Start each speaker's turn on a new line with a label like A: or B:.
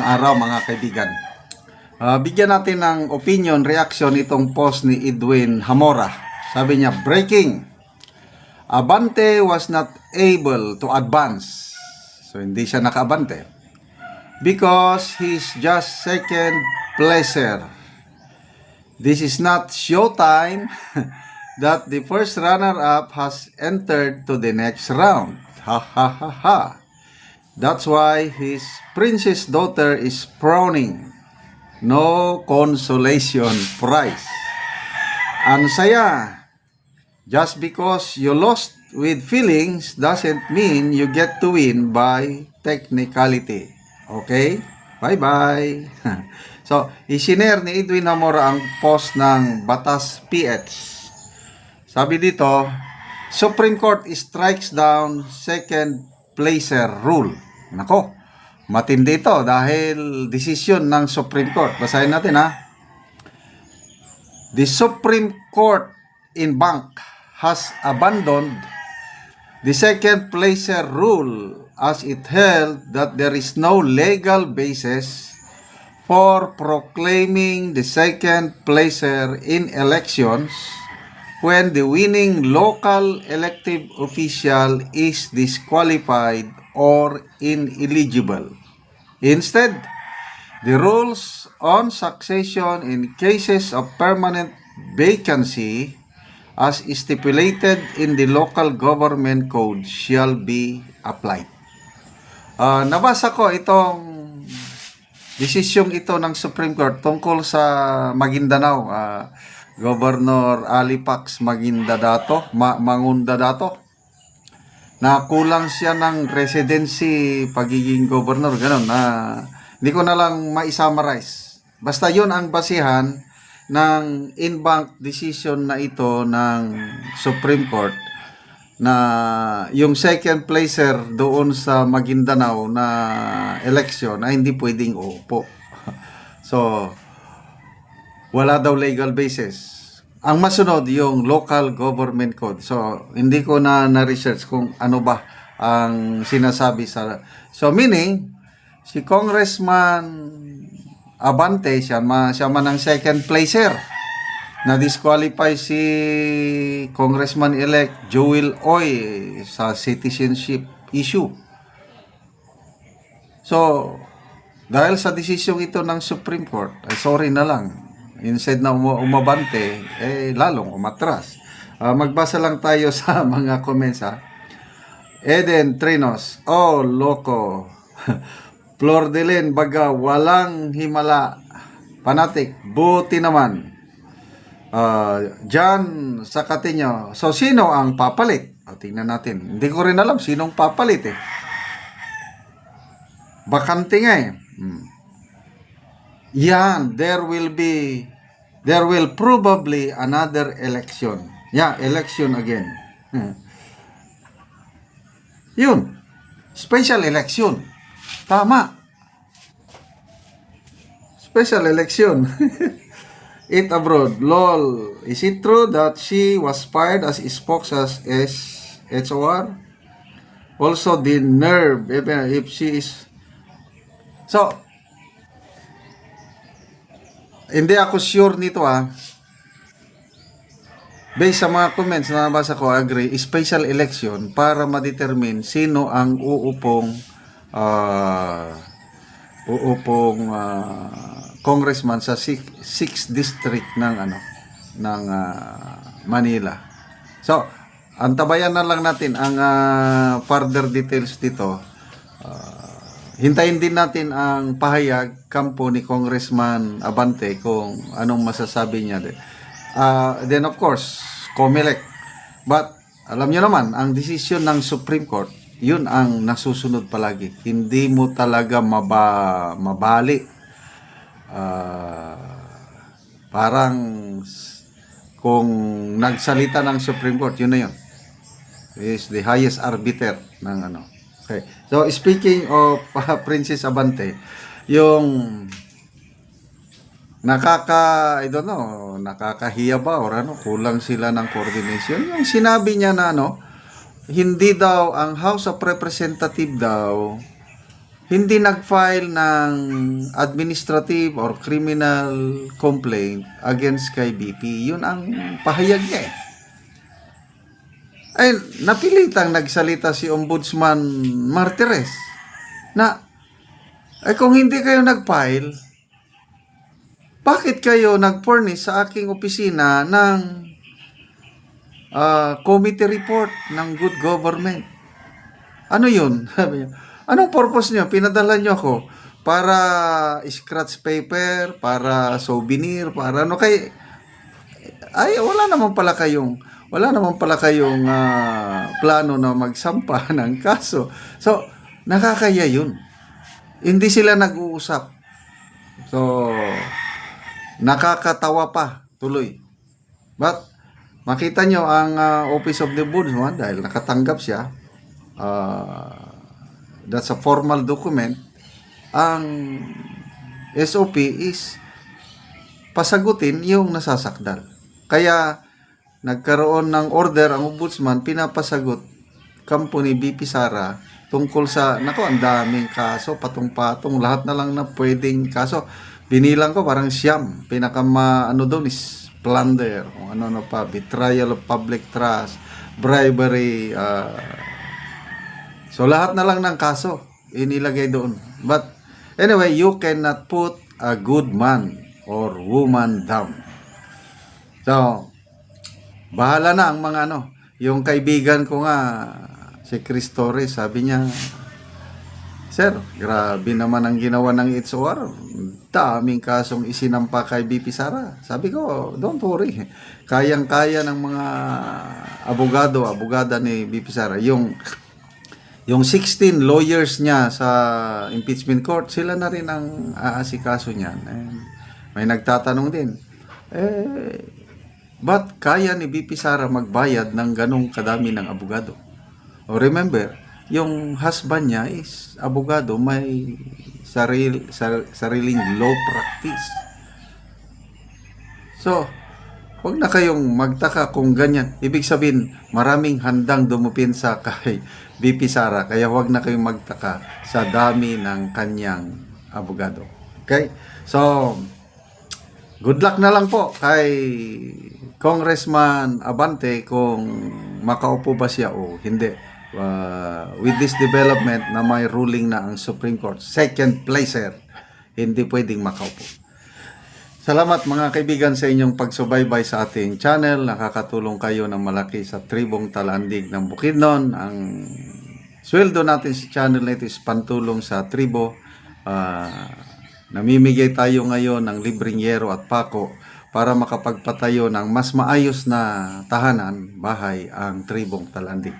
A: araw mga kaibigan. Bigyan natin ng opinion, reaction itong post ni Edwin Hamora. Sabi niya, breaking. Abante was not able to advance. So hindi siya nakaabante. Because he's just second placer. This is not showtime that the first runner-up has entered to the next round. Ha ha ha ha. That's why his princess daughter is frowning. No consolation prize. Ang saya. Just because you lost with feelings doesn't mean you get to win by technicality. Okay? Bye-bye. So, isinare ni Edwin Hamora ang post ng Batas PH. Sabi dito, Supreme Court strikes down second placer rule. Nako, matindi ito dahil desisyon ng Supreme Court. Basahin natin ha. The Supreme Court in Bank has abandoned the second placer rule as it held that there is no legal basis for proclaiming the second placer in elections when the winning local elective official is disqualified or ineligible. Instead, the rules on succession in cases of permanent vacancy as stipulated in the local government code shall be applied. Nabasa ko itong desisyong ito ng Supreme Court tungkol sa Maguindanao. Governor Alipax Mangundadato na kulang siya ng residency pagiging governor, ganun. Hindi ko na lang ma-summarize. Basta yun ang basihan ng in-bank decision na ito ng Supreme Court na yung second placer doon sa Maguindanao na election ay hindi pwedeng uupo. So, wala daw legal basis. Ang masunod yung local government code. So, hindi ko na-research kung ano ba ang sinasabi sa... So, meaning, si Congressman Abante, siya man ang second placer. Na-disqualify si Congressman-elect Joel Oy sa citizenship issue. So, dahil sa desisyon ito ng Supreme Court, ay sorry na lang. Instead na umabante, lalong umatras. Magbasa lang tayo sa mga comments ha. Eden Trinos, oh loko. Flor de Len, baga walang himala. Panatik, buti naman. Jan Sakatinyo, so sino ang papalit? Tingnan natin. Hindi ko rin alam sinong papalit eh. Bakante nga eh. Yan, there will probably another election. Yeah, election again. Yun. Special election. Tama. Special election. It abroad. Lol. Is it true that she was fired as spokesperson as HOR? Also, the nerve, if she is... So, hindi ako sure nito based sa mga comments na nabasa ko, agree, special election para ma-determine sino ang uupong congressman sa 6th district ng Manila. So, antabayan na lang natin ang further details dito. Hintayin din natin ang pahayag kampo ni Congressman Abante kung anong masasabi niya. Then of course, COMELEC. But alam niyo naman, ang desisyon ng Supreme Court, yun ang nasusunod palagi. Hindi mo talaga mabali. Parang kung nagsalita ng Supreme Court, yun na yun. Is the highest arbiter ng ano. Okay. So, speaking of Princess Abante, yung I don't know, nakakahiya ba or ano, kulang sila ng coordination. Yung sinabi niya na hindi daw, ang House of Representative daw hindi nag-file ng administrative or criminal complaint against kay BP. Yun ang pahayag niya eh. Ay, napilitang nagsalita si Ombudsman Martires na, ay kung hindi kayo nag-file, bakit kayo nag-furnish sa aking opisina ng committee report ng good government? Ano yun? Sabi niya. Anong purpose niyo? Pinadala niyo ako para scratch paper, para souvenir, para ano kay ay wala naman pala kayong plano na magsampa ng kaso. So, nakakaya yun. Hindi sila nag-uusap. So, nakakatawa pa tuloy. But, makita nyo ang Office of the Ombudsman dahil nakatanggap siya. That's a formal document. Ang SOP is pasagutin yung nasasakdal. Kaya nagkaroon ng order ang ombudsman, pinapasagot kampo ni BP Sara tungkol sa, ang daming kaso, patong-patong, lahat na lang na pwedeng kaso. Binilang ko parang siyam. Doon is plunder, kung ano pa, betrayal of public trust, bribery, so lahat na lang ng kaso inilagay doon. But anyway, you cannot put a good man or woman down. So, bahala na ang mga yung kaibigan ko nga, si Chris Torres, sabi niya, Sir, grabe naman ang ginawa ng HOR. Daming kasong isinampa kay BP Sara. Sabi ko, don't worry. Kayang-kaya ng mga abogada ni BP Sara. Yung 16 lawyers niya sa impeachment court, sila na rin ang aasikaso niyan. And may nagtatanong din, ba't kaya ni BP Sara magbayad ng ganong kadami ng abogado? O remember, yung husband niya is abogado, may sariling law practice. So, huwag na kayong magtaka kung ganyan. Ibig sabihin, maraming handang dumupinsa kay BP Sara, kaya huwag na kayong magtaka sa dami ng kanyang abogado. Okay? So, good luck na lang po kay Congressman Abante kung makaupo ba siya o hindi. With this development na may ruling na ang Supreme Court, second placer, hindi pwedeng makaupo. Salamat mga kaibigan sa inyong pagsubaybay sa ating channel. Nakakatulong kayo ng malaki sa tribong Talandig ng Bukidnon. Ang sweldo natin sa channel na ito is pantulong sa tribo. Namimigay tayo ngayon ng libreng yero at pako para makapagpatayo ng mas maayos na tahanan, bahay ang tribong Talandig.